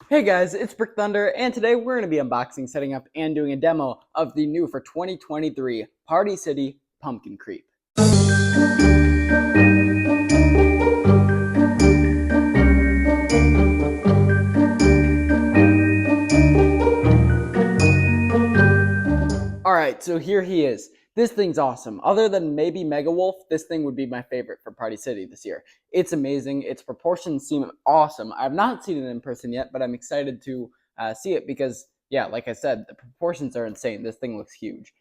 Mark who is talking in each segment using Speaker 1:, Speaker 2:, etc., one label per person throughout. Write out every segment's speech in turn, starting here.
Speaker 1: Hey guys, it's Brick Thunder, and today we're going to be unboxing, setting up, and doing a demo of the new for 2023 Party City Pumpkin Creep. Alright, so here he is. This thing's awesome. Other than maybe Mega Wolf, this thing would be my favorite for Party City this year. It's amazing. Its proportions seem awesome. I've not seen it in person yet, but I'm excited to see it because, yeah, like I said, the proportions are insane. This thing looks huge.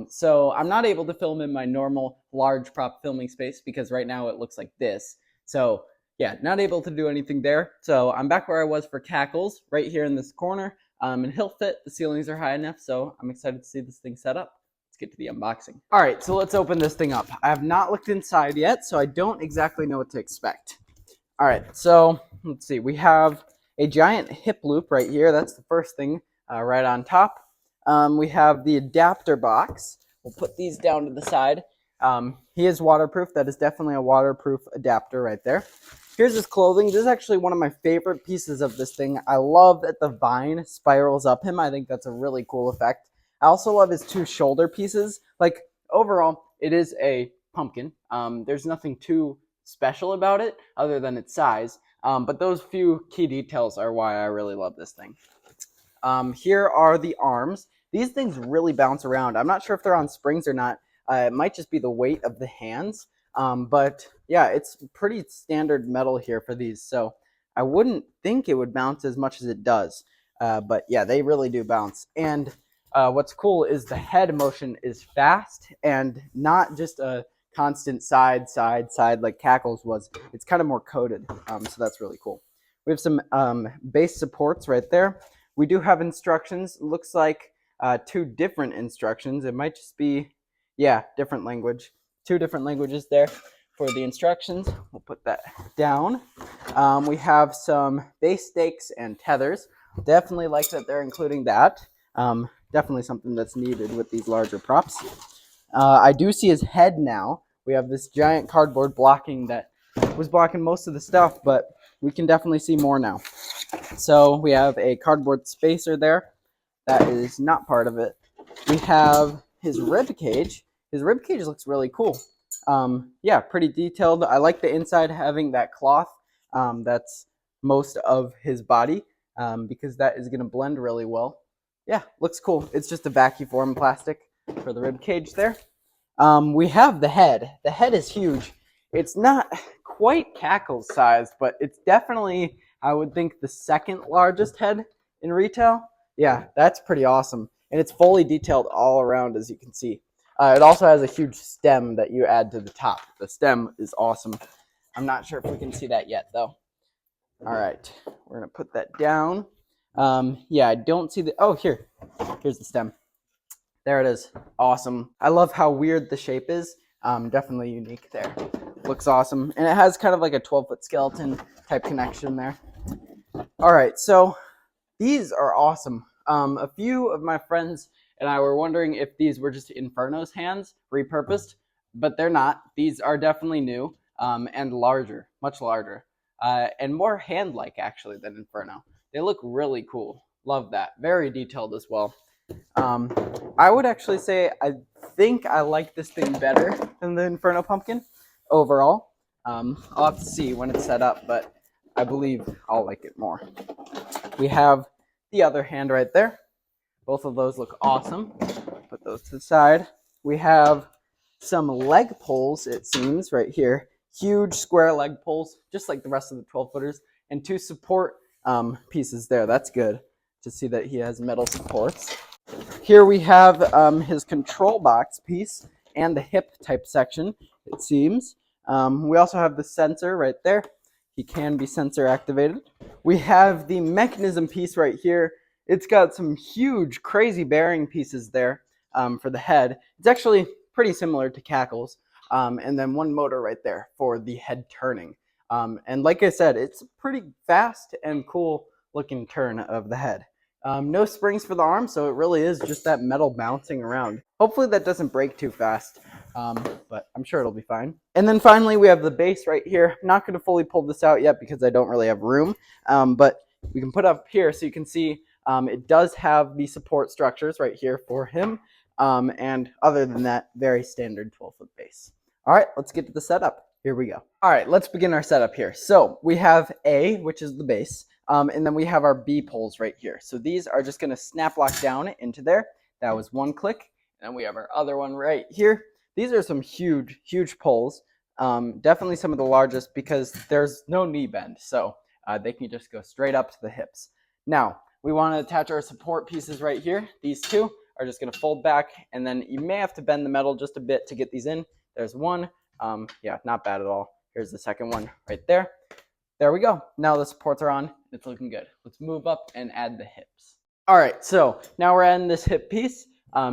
Speaker 1: So I'm not able to film in my normal large prop filming space because right now it looks like this. So yeah, not able to do anything there. So I'm back where I was for Cackles, right here in this corner. And he'll fit. The ceilings are high enough, so I'm excited to see this thing set up. Let's get to the unboxing. All right, so let's open this thing up. I have not looked inside yet, so I don't exactly know what to expect. All right, so let's see. We have a giant hip loop right here. That's the first thing right on top. We have the adapter box. We'll put these down to the side. He is waterproof. That is definitely a waterproof adapter right there. Here's his clothing. This is actually one of my favorite pieces of this thing. I love that the vine spirals up him. I think that's a really cool effect. I also love his two shoulder pieces. Like, overall, it is a pumpkin. There's nothing too special about it other than its size. But those few key details are why I really love this thing. Here are the arms. These things really bounce around. I'm not sure if they're on springs or not. It might just be the weight of the hands. But yeah, it's pretty standard metal here for these, so I wouldn't think it would bounce as much as it does. But yeah, they really do bounce. And what's cool is the head motion is fast and not just a constant side, side, side like Cackles was. It's kind of more coded, so that's really cool. We have some base supports right there. We do have instructions. It looks like two different instructions. It might just be, yeah, different language. Two different languages there for the instructions. We'll put that down. We have some base stakes and tethers. Definitely like that they're including that. Definitely something that's needed with these larger props. I do see his head now. We have this giant cardboard blocking that was blocking most of the stuff, but we can definitely see more now. So we have a cardboard spacer there. That is not part of it. We have his rib cage. His rib cage looks really cool. Yeah, pretty detailed. I like the inside having that cloth that's most of his body because that is going to blend really well. Yeah, looks cool. It's just a vacuum plastic for the rib cage there. We have the head. The head is huge. It's not quite Cackle's size, but it's definitely, I would think, the second largest head in retail. Yeah, that's pretty awesome. And it's fully detailed all around, as you can see. It also has a huge stem that you add to the top. The stem is awesome. I'm not sure if we can see that yet, though. All right, we're going to put that down. Yeah, I don't see the... Oh, here's the stem. There it is. Awesome. I love how weird the shape is. Definitely unique there. Looks awesome. And it has kind of like a 12-foot skeleton type connection there. All right, so these are awesome. A few of my friends and I were wondering if these were just Inferno's hands repurposed, but they're not. These are definitely new and larger, much larger, and more hand-like actually than Inferno. They look really cool. Love that. Very detailed as well. I would actually say I think I like this thing better than the Inferno pumpkin overall. I'll have to see when it's set up, but I believe I'll like it more. We have the other hand right there. Both of those look awesome. Put those to the side. We have some leg poles, it seems, right here. Huge square leg poles, just like the rest of the 12-footers, and two support pieces there. That's good to see that he has metal supports. Here we have his control box piece and the hip type section, it seems. We also have the sensor right there. He can be sensor activated. We have the mechanism piece right here. It's got some huge, crazy bearing pieces there for the head. It's actually pretty similar to Cackles. And then one motor right there for the head turning. And like I said, it's a pretty fast and cool looking turn of the head. No springs for the arm, so it really is just that metal bouncing around. Hopefully that doesn't break too fast, but I'm sure it'll be fine. And then finally we have the base right here. I'm not going to fully pull this out yet because I don't really have room, but we can put up here so you can see it does have the support structures right here for him. And other than that, very standard 12-foot base. All right, let's get to the setup. Here we go. All right, let's begin our setup here. So we have A, which is the base, and then we have our B poles right here. So these are just going to snap lock down into there. That was one click. And we have our other one right here. These are some huge, huge poles. Definitely some of the largest because there's no knee bend. So they can just go straight up to the hips. Now, we want to attach our support pieces right here. These two are just going to fold back, and then you may have to bend the metal just a bit to get these in. There's one. Yeah, not bad at all. Here's the second one right there. There we go. Now the supports are on. It's looking good. Let's move up and add the hips. All right, so now we're adding this hip piece.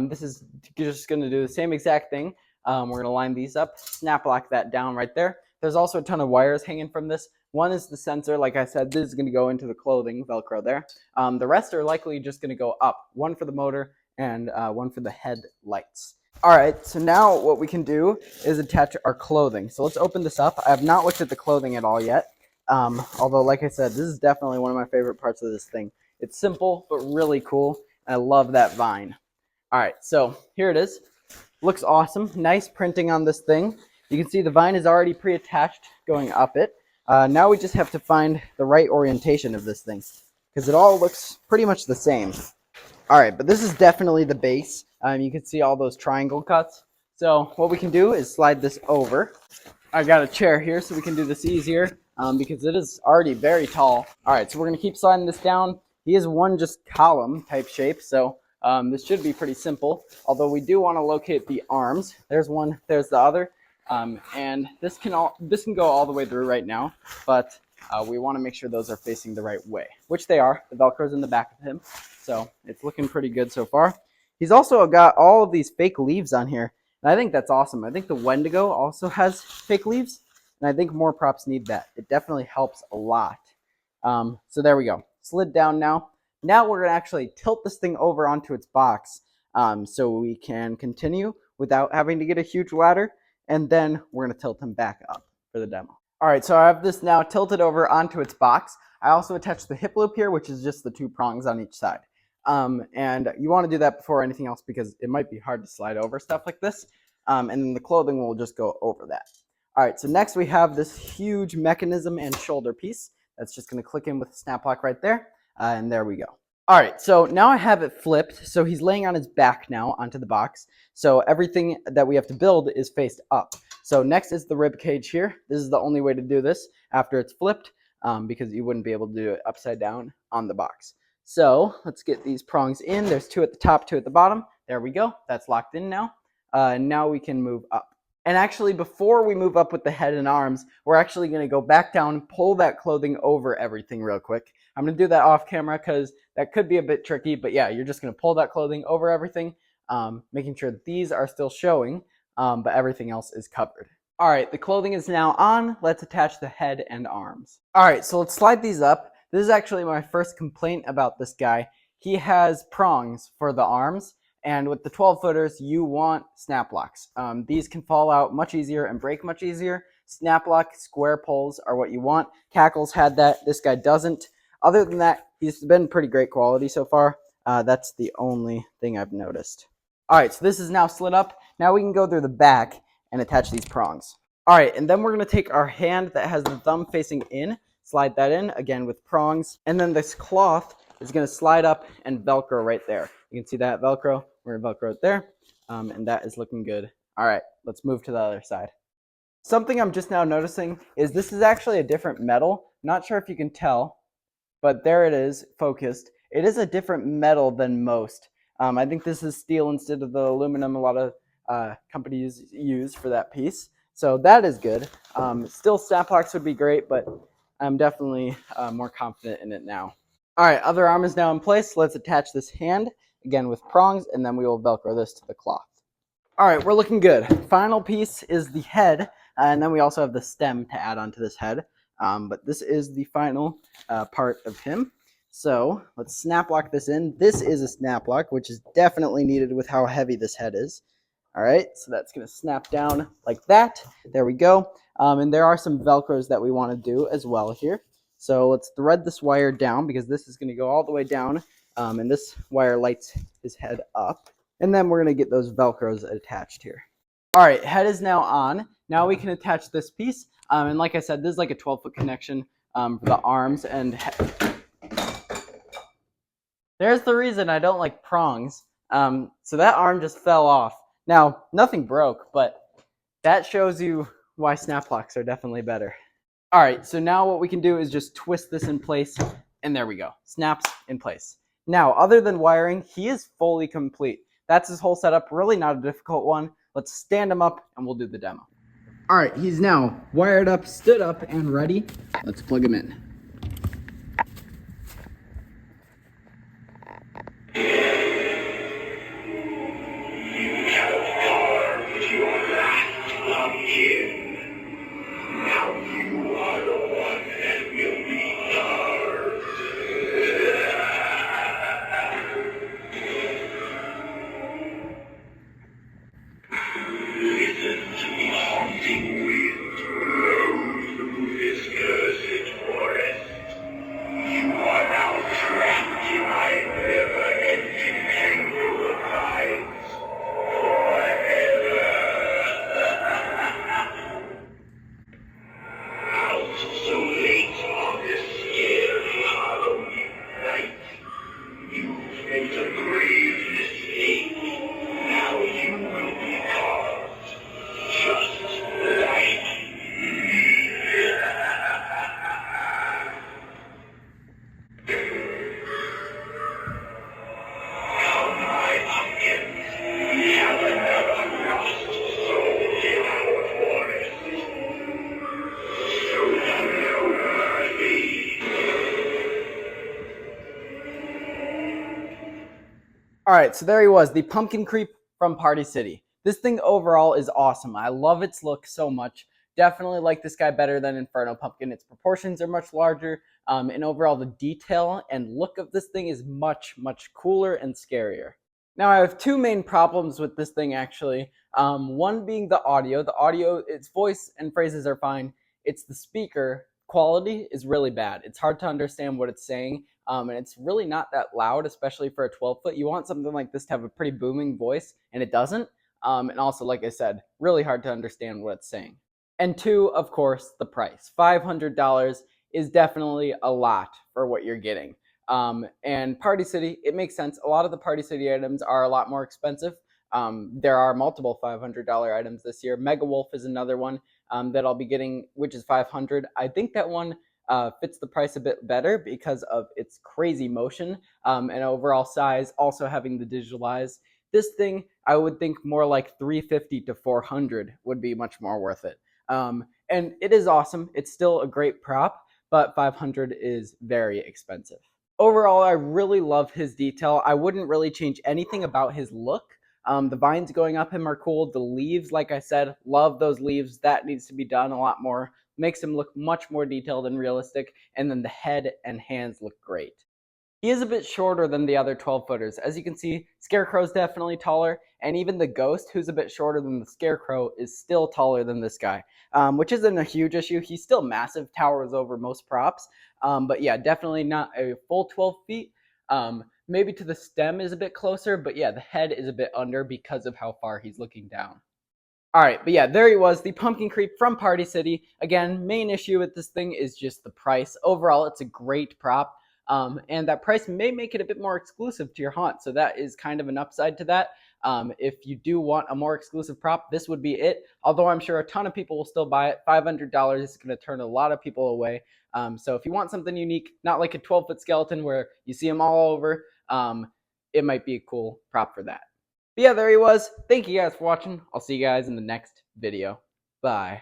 Speaker 1: This is just going to do the same exact thing. We're going to line these up, snap lock that down right there. There's also a ton of wires hanging from this. One is the sensor. Like I said, this is going to go into the clothing, Velcro there. The rest are likely just going to go up. One for the motor and one for the headlights. All right, so now what we can do is attach our clothing. So let's open this up. I have not looked at the clothing at all yet. Although, like I said, this is definitely one of my favorite parts of this thing. It's simple, but really cool. I love that vine. All right, so here it is. Looks awesome. Nice printing on this thing. You can see the vine is already pre-attached going up it. Now we just have to find the right orientation of this thing because it all looks pretty much the same. All right, but this is definitely the base. You can see all those triangle cuts. So what we can do is slide this over. I got a chair here so we can do this easier because it is already very tall. All right, so we're going to keep sliding this down. He is one just column type shape, so this should be pretty simple, although we do want to locate the arms. There's one, there's the other, and this can go all the way through right now, but we want to make sure those are facing the right way, which they are. The Velcro's in the back of him, so it's looking pretty good so far. He's also got all of these fake leaves on here, and I think that's awesome. I think the Wendigo also has fake leaves, and I think more props need that. It definitely helps a lot. So there we go. Slid down now. Now we're going to actually tilt this thing over onto its box so we can continue without having to get a huge ladder. And then we're going to tilt him back up for the demo. All right, so I have this now tilted over onto its box. I also attached the hip loop here, which is just the two prongs on each side. And you want to do that before anything else because it might be hard to slide over stuff like this. And then the clothing will just go over that. All right, so next we have this huge mechanism and shoulder piece. That's just going to click in with the snap lock right there. And there we go. All right, so now I have it flipped. So he's laying on his back now onto the box. So everything that we have to build is faced up. So next is the rib cage here. This is the only way to do this after it's flipped because you wouldn't be able to do it upside down on the box. So let's get these prongs in. There's two at the top, two at the bottom. There we go. That's locked in now. Now we can move up. And actually, before we move up with the head and arms, we're actually going to go back down, pull that clothing over everything real quick. I'm going to do that off camera because that could be a bit tricky. But yeah, you're just going to pull that clothing over everything, making sure that these are still showing, but everything else is covered. All right, the clothing is now on. Let's attach the head and arms. All right, so let's slide these up. This is actually my first complaint about this guy. He has prongs for the arms. And with the 12-footers, you want snap locks. These can fall out much easier and break much easier. Snap lock, square poles are what you want. Cackles had that. This guy doesn't. Other than that, he's been pretty great quality so far. That's the only thing I've noticed. All right, so this is now slid up. Now we can go through the back and attach these prongs. All right, and then we're going to take our hand that has the thumb facing in, slide that in, again with prongs. And then this cloth is going to slide up and Velcro right there. You can see that Velcro. We're going to Velcro it there, and that is looking good. All right, let's move to the other side. Something I'm just now noticing is this is actually a different metal. Not sure if you can tell, but there it is, focused. It is a different metal than most. I think this is steel instead of the aluminum a lot of companies use for that piece. So that is good. Still, snap locks would be great, but I'm definitely more confident in it now. All right, other arm is now in place. Let's attach this hand, again with prongs, and then we will Velcro this to the cloth. All right, we're looking good. Final piece is the head, and then we also have the stem to add onto this head. But this is the final part of him. So let's snap lock this in. This is a snap lock, which is definitely needed with how heavy this head is. All right, so that's going to snap down like that. There we go. And there are some Velcros that we want to do as well here. So let's thread this wire down because this is going to go all the way down, and this wire lights his head up. And then we're going to get those Velcros attached here. All right, head is now on. Now we can attach this piece. And like I said, this is like a 12-foot connection for the arms. And there's the reason I don't like prongs. So that arm just fell off. Now, nothing broke, but that shows you why snap locks are definitely better. All right, so now what we can do is just twist this in place, and there we go. Snaps in place. Now, other than wiring, he is fully complete. That's his whole setup, really not a difficult one. Let's stand him up, and we'll do the demo. All right, he's now wired up, stood up, and ready. Let's plug him in. All right, so there he was, the Pumpkin Creep from Party City. This thing overall is awesome. I love its look so much. Definitely like this guy better than Inferno Pumpkin. Its proportions are much larger, and overall the detail and look of this thing is much, much cooler and scarier. Now I have two main problems with this thing actually. One being the audio. The audio, its voice and phrases are fine. It's the speaker quality is really bad. It's hard to understand what it's saying. And it's really not that loud, especially for a 12-foot. You want something like this to have a pretty booming voice, and it doesn't. And also, like I said, really hard to understand what it's saying. And two, of course, the price. $500 is definitely a lot for what you're getting. And Party City, it makes sense. A lot of the Party City items are a lot more expensive. There are multiple $500 items this year. Mega Wolf is another one that I'll be getting, which is $500. I think that one fits the price a bit better because of its crazy motion and overall size, also having the digital eyes. This thing, I would think more like $350 to $400 would be much more worth it. And it is awesome. It's still a great prop, but $500 is very expensive. Overall, I really love his detail. I wouldn't really change anything about his look. The vines going up him are cool. The leaves, like I said, love those leaves. That needs to be done a lot more. Makes him look much more detailed and realistic. And then the head and hands look great. He is a bit shorter than the other 12-footers. As you can see, Scarecrow's definitely taller, and even the Ghost, who's a bit shorter than the Scarecrow, is still taller than this guy, which isn't a huge issue. He's still massive, towers over most props, but yeah, definitely not a full 12 feet. Maybe to the stem is a bit closer, but yeah, the head is a bit under because of how far he's looking down. All right, but yeah, there he was, the Pumpkin Creep from Party City. Again, main issue with this thing is just the price. Overall, it's a great prop. And that price may make it a bit more exclusive to your haunt. So that is kind of an upside to that. If you do want a more exclusive prop, this would be it. Although I'm sure a ton of people will still buy it. $500 is going to turn a lot of people away. So if you want something unique, not like a 12-foot skeleton where you see them all over, it might be a cool prop for that. But yeah, there he was. Thank you guys for watching. I'll see you guys in the next video. Bye.